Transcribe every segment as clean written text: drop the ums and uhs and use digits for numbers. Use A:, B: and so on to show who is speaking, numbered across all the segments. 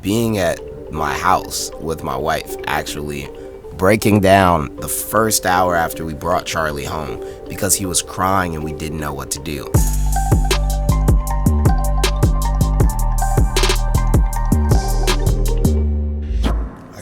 A: being at my house with my wife, actually breaking down the first hour after we brought Charlie home because he was crying and we didn't know what to do.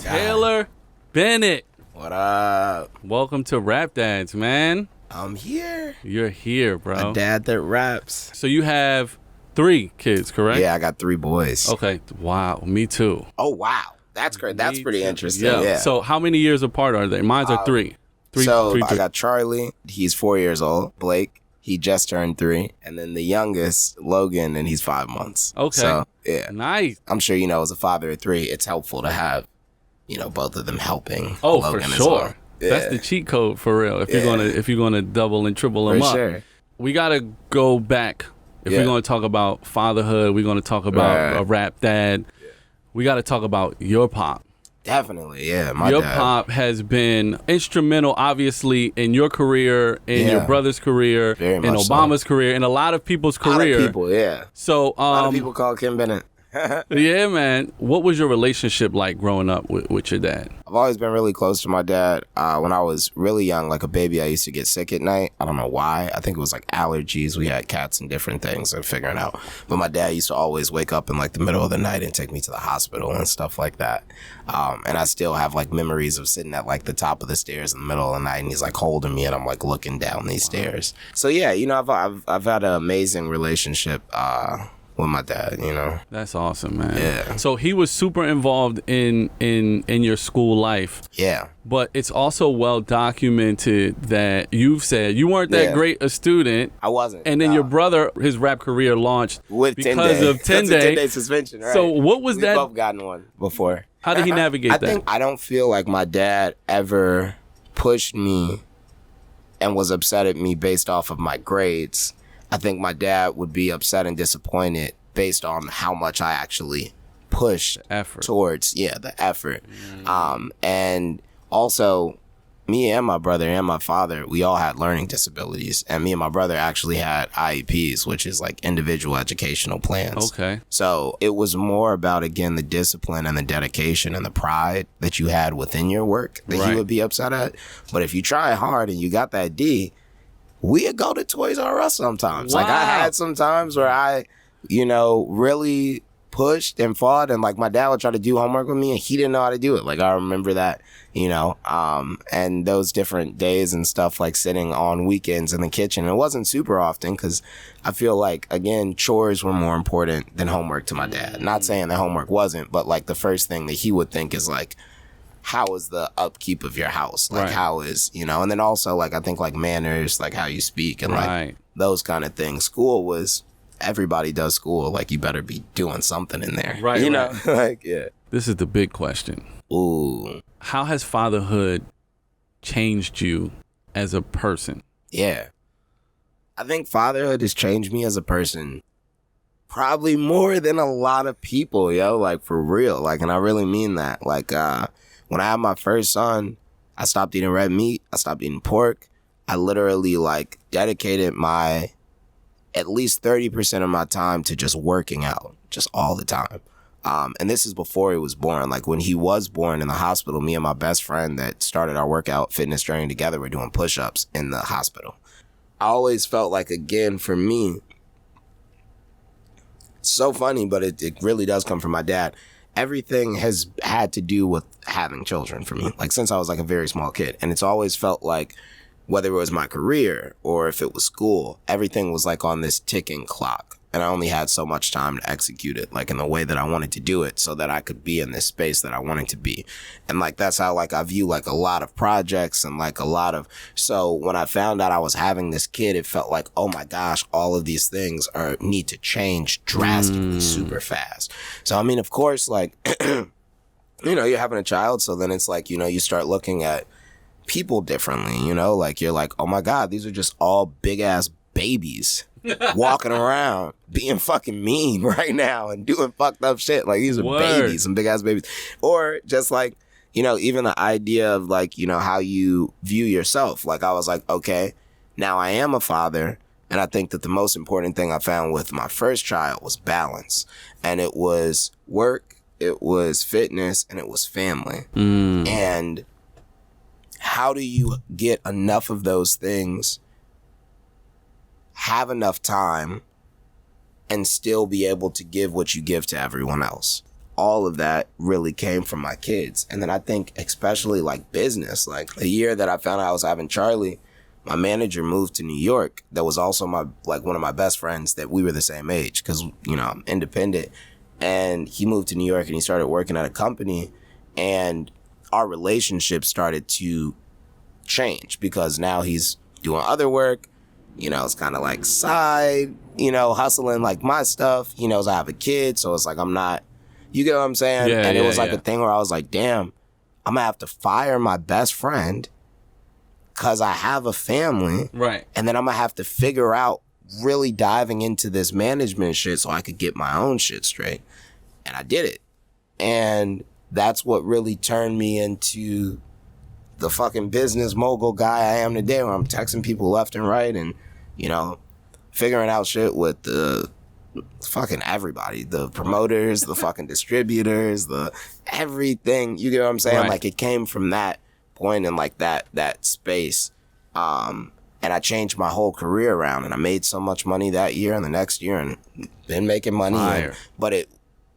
B: Taylor Bennett.
A: What up?
B: Welcome to Rap Dads, man.
A: I'm here.
B: You're here, bro.
A: A dad that raps.
B: So you have 3 kids, correct?
A: Yeah, I got 3 boys.
B: Okay. Wow. Me too.
A: Oh, wow. That's great. That's pretty interesting.
B: Yeah.
A: Yeah.
B: So how many years apart are they? Mine's are 3.
A: I got Charlie. He's 4 years old. Blake, he just turned 3. And then the youngest, Logan, and he's 5 months.
B: Okay.
A: So, yeah.
B: Nice.
A: I'm sure, as a father of 3, it's helpful to have, both of them helping.
B: Oh,
A: Logan
B: for
A: as
B: sure.
A: well. Yeah.
B: That's the cheat code for real. If you're gonna double and triple them
A: For
B: up.
A: sure.
B: We gotta go back. If we're gonna talk about fatherhood, we're gonna talk about a rap dad. Yeah. We gotta talk about your pop.
A: Definitely, yeah.
B: Your
A: dad.
B: pop has been instrumental, obviously, in your career, in your brother's career, in Obama's career, in a lot of people's career.
A: A lot of people, yeah.
B: So,
A: a lot of people call Ken Bennett.
B: Yeah, man. What was your relationship like growing up with your dad?
A: I've always been really close to my dad. When I was really young, like a baby, I used to get sick at night. I don't know why. I think it was like allergies. We had cats and different things and figuring out. But my dad used to always wake up in like the middle of the night and take me to the hospital and stuff like that. And I still have like memories of sitting at like the top of the stairs in the middle of the night and he's like holding me and I'm like looking down these stairs. So yeah, I've had an amazing relationship with my dad,
B: That's awesome, man.
A: Yeah.
B: So he was super involved in your school life.
A: Yeah.
B: But it's also well documented that you've said you weren't that great a student.
A: I wasn't.
B: And then your brother, his rap career launched
A: with
B: because of 10
A: That's
B: day.
A: a 10-day suspension, right?
B: So what was that?
A: We've both gotten one before.
B: How did he navigate that?
A: I don't feel like my dad ever pushed me and was upset at me based off of my grades. I think my dad would be upset and disappointed based on how much I actually pushed towards the effort. And also, me and my brother and my father, we all had learning disabilities. And me and my brother actually had IEPs, which is like individual educational plans.
B: Okay.
A: So it was more about, again, the discipline and the dedication and the pride that you had within your work that he would be upset at. But if you try hard and you got that D, we'd go to Toys R Us sometimes.
B: Wow.
A: Like I had some times where I, really pushed and fought and like my dad would try to do homework with me and he didn't know how to do it. Like I remember that, and those different days and stuff, like sitting on weekends in the kitchen. It wasn't super often because I feel like, again, chores were more important than homework to my dad. Not saying that homework wasn't, but like the first thing that he would think is like, how is the upkeep of your house? Like how is, and then also like, I think like manners, like how you speak and like those kind of things. School was, everybody does school. Like you better be doing something in there.
B: Right.
A: Like, yeah.
B: This is the big question.
A: Ooh.
B: How has fatherhood changed you as a person?
A: Yeah. I think fatherhood has changed me as a person probably more than a lot of people, like for real. Like, and I really mean that. Like, when I had my first son, I stopped eating red meat. I stopped eating pork. I literally like dedicated at least 30% of my time to just working out, just all the time. And this is before he was born. Like when he was born in the hospital, me and my best friend that started our workout fitness journey together were doing push-ups in the hospital. I always felt like, again, for me, so funny, but it really does come from my dad. Everything has had to do with having children for me, like since I was like a very small kid. And it's always felt like, whether it was my career or if it was school, everything was like on this ticking clock. And I only had so much time to execute it, like in the way that I wanted to do it so that I could be in this space that I wanted to be. And like, that's how like I view like a lot of projects and like so when I found out I was having this kid, it felt like, oh my gosh, all of these things need to change drastically super fast. So, I mean, of course, like, you're having a child. So then it's like, you start looking at people differently, like you're like, oh my God, these are just all big ass babies walking around being fucking mean right now and doing fucked up shit. Like these are babies, some big ass babies. Or just like, even the idea of like, how you view yourself. Like I was like, okay, now I am a father. And I think that the most important thing I found with my first child was balance. And it was work it was fitness, and it was family. And how do you get enough of those things, have enough time, and still be able to give what you give to everyone else? All of that really came from my kids. And then I think especially like business, like the year that I found out I was having Charlie, my manager moved to New York. That was also my, like, one of my best friends that we were the same age, because, you know, I'm independent. And he moved to New York and he started working at a company, and our relationship started to change because now he's doing other work. You know, it's kind of like side, you know, hustling like my stuff. He knows I have a kid, so it's like I'm not, you get what I'm saying?
B: Yeah,
A: and it was like
B: yeah.
A: a thing where I was like, damn, I'm gonna have to fire my best friend because I have a family.
B: Right.
A: And then I'm gonna have to figure out really diving into this management shit so I could get my own shit straight. And I did it. And that's what really turned me into the fucking business mogul guy I am today, where I'm texting people left and right and, you know, figuring out shit with the fucking everybody, the promoters, the fucking distributors, the everything. You get what I'm saying?
B: Right.
A: Like, it came from that point and like that space. And I changed my whole career around, and I made so much money that year and the next year, and been making money. But it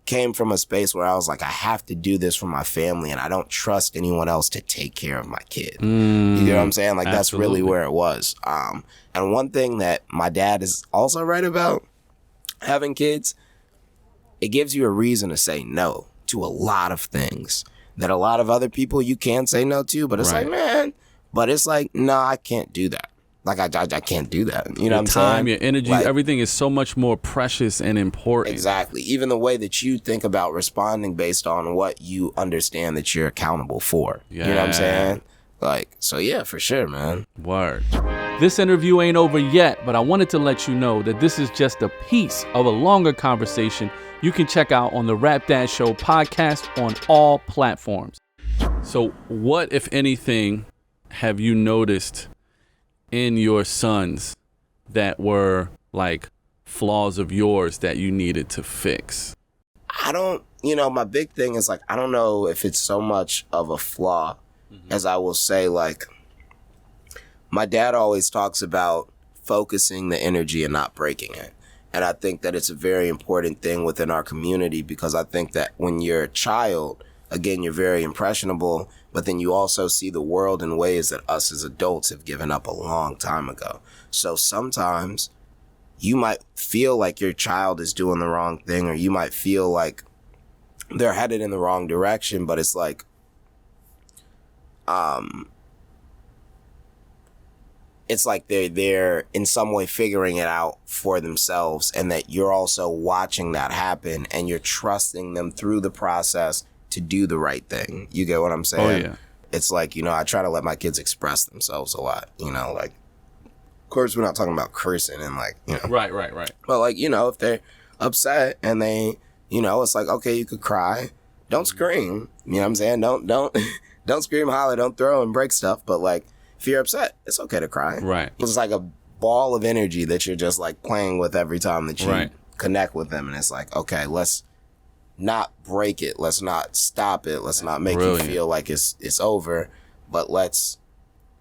A: came from a space where I was like, I have to do this for my family, and I don't trust anyone else to take care of my kid. You get what I'm saying? Like, that's really where it was. And one thing that my dad is also right about having kids, it gives you a reason to say no to a lot of things that a lot of other people you can say no to, but it's like, man, but it's like, no, I can't do that. Like, I can't do that. You know what I'm saying?
B: Your time, your energy, like, everything is so much more precious and important.
A: Exactly. Even the way that you think about responding based on what you understand that you're accountable for. Yeah. You know what I'm saying? Like, so yeah, for sure, man.
B: Word. This interview ain't over yet, but I wanted to let you know that this is just a piece of a longer conversation you can check out on the Rap Dad Show podcast on all platforms. So what, if anything, have you noticed in your sons that were like flaws of yours that you needed to fix?
A: I don't, you know, my big thing is like, I don't know if it's so much of a flaw as I will say, like, my dad always talks about focusing the energy and not breaking it. And I think that it's a very important thing within our community, because I think that when you're a child, again, you're very impressionable, but then you also see the world in ways that us as adults have given up a long time ago. So sometimes you might feel like your child is doing the wrong thing, or you might feel like they're headed in the wrong direction, but it's like, it's like they're in some way figuring it out for themselves, and that you're also watching that happen and you're trusting them through the process to do the right thing. You get what I'm saying?
B: Oh, yeah.
A: It's like, you know, I try to let my kids express themselves a lot, you know, like, of course, we're not talking about cursing and like, you know.
B: Right.
A: But like, you know, if they're upset and they, you know, it's like, okay, you could cry. Don't scream. You know what I'm saying? Don't scream, holler, don't throw and break stuff. But like, if you're upset, it's okay to cry.
B: Right.
A: It's like a ball of energy that you're just like playing with every time that you connect with them. And it's like, okay, let's not break it. Let's not stop it. Let's not make you feel like it's over, but let's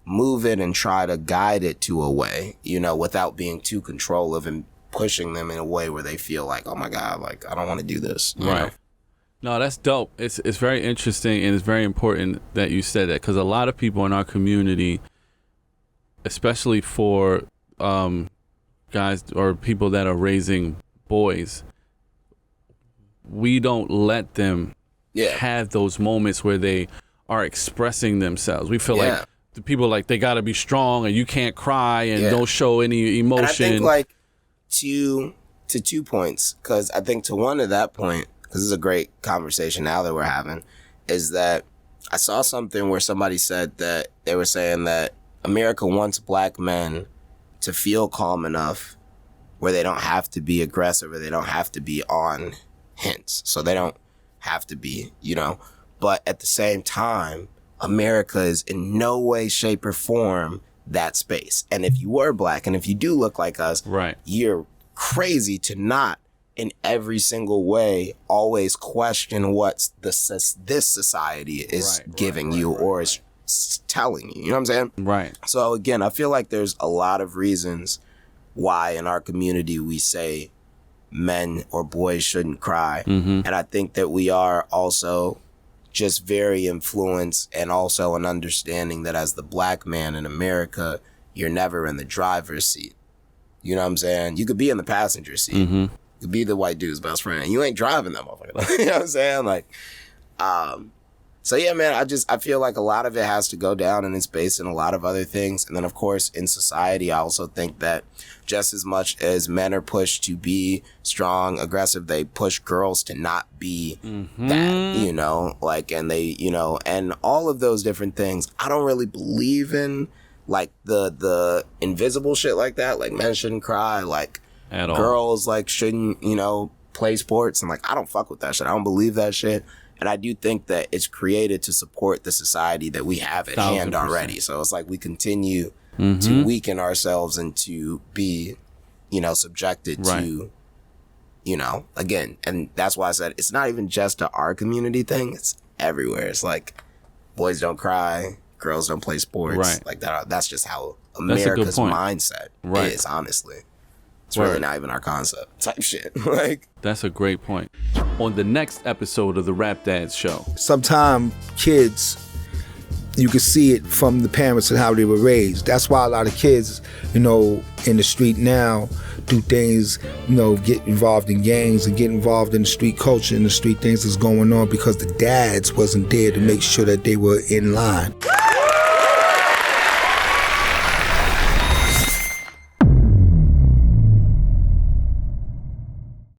A: move it and try to guide it to a way, you know, without being too controlling and pushing them in a way where they feel like, oh my God, like, I don't want to do this. You know?
B: No, that's dope. It's very interesting, and it's very important that you said that, because a lot of people in our community, especially for guys or people that are raising boys, we don't let them have those moments where they are expressing themselves. We feel like the people, like, they got to be strong and you can't cry and don't show any emotion.
A: And I think, like, to 2 points, because I think to one of that point, because this is a great conversation now that we're having, is that I saw something where somebody said that they were saying that America wants black men to feel calm enough where they don't have to be aggressive, or they don't have to be on hints. So they don't have to be, you know. But at the same time, America is in no way, shape, or form that space. And if you were black and if you do look like us, you're crazy to not in every single way, always question what this society is giving you or is telling you. You know what I'm saying?
B: Right.
A: So again, I feel like there's a lot of reasons why in our community we say men or boys shouldn't cry.
B: Mm-hmm.
A: And I think that we are also just very influenced and also an understanding that as the black man in America, you're never in the driver's seat. You know what I'm saying? You could be in the passenger seat.
B: Mm-hmm.
A: You could be the white dude's best friend. And you ain't driving that motherfucker. You know what I'm saying? Like, so yeah, man, I feel like a lot of it has to go down and it's based in a lot of other things. And then of course in society, I also think that just as much as men are pushed to be strong, aggressive, they push girls to not be that, you know, like, and they, you know, and all of those different things. I don't really believe in like the invisible shit like that. Like men shouldn't cry, like
B: at all.
A: Girls like shouldn't, you know, play sports. And like, I don't fuck with that shit. I don't believe that shit. And I do think that it's created to support the society that we have at hand already. So it's like we continue to weaken ourselves and to be, you know, subjected to, you know, again, and that's why I said it's not even just our community thing. It's everywhere. It's like boys don't cry, girls don't play sports.
B: Right.
A: Like that. That's just how America's mindset is, honestly. It's really not even our concept type shit. Like,
B: that's a great point. On the next episode of the Rap Dads Show.
C: Sometimes kids, you can see it from the parents and how they were raised. That's why a lot of kids, you know, in the street now do things, you know, get involved in gangs and get involved in the street culture and the street things that's going on because the dads wasn't there to make sure that they were in line.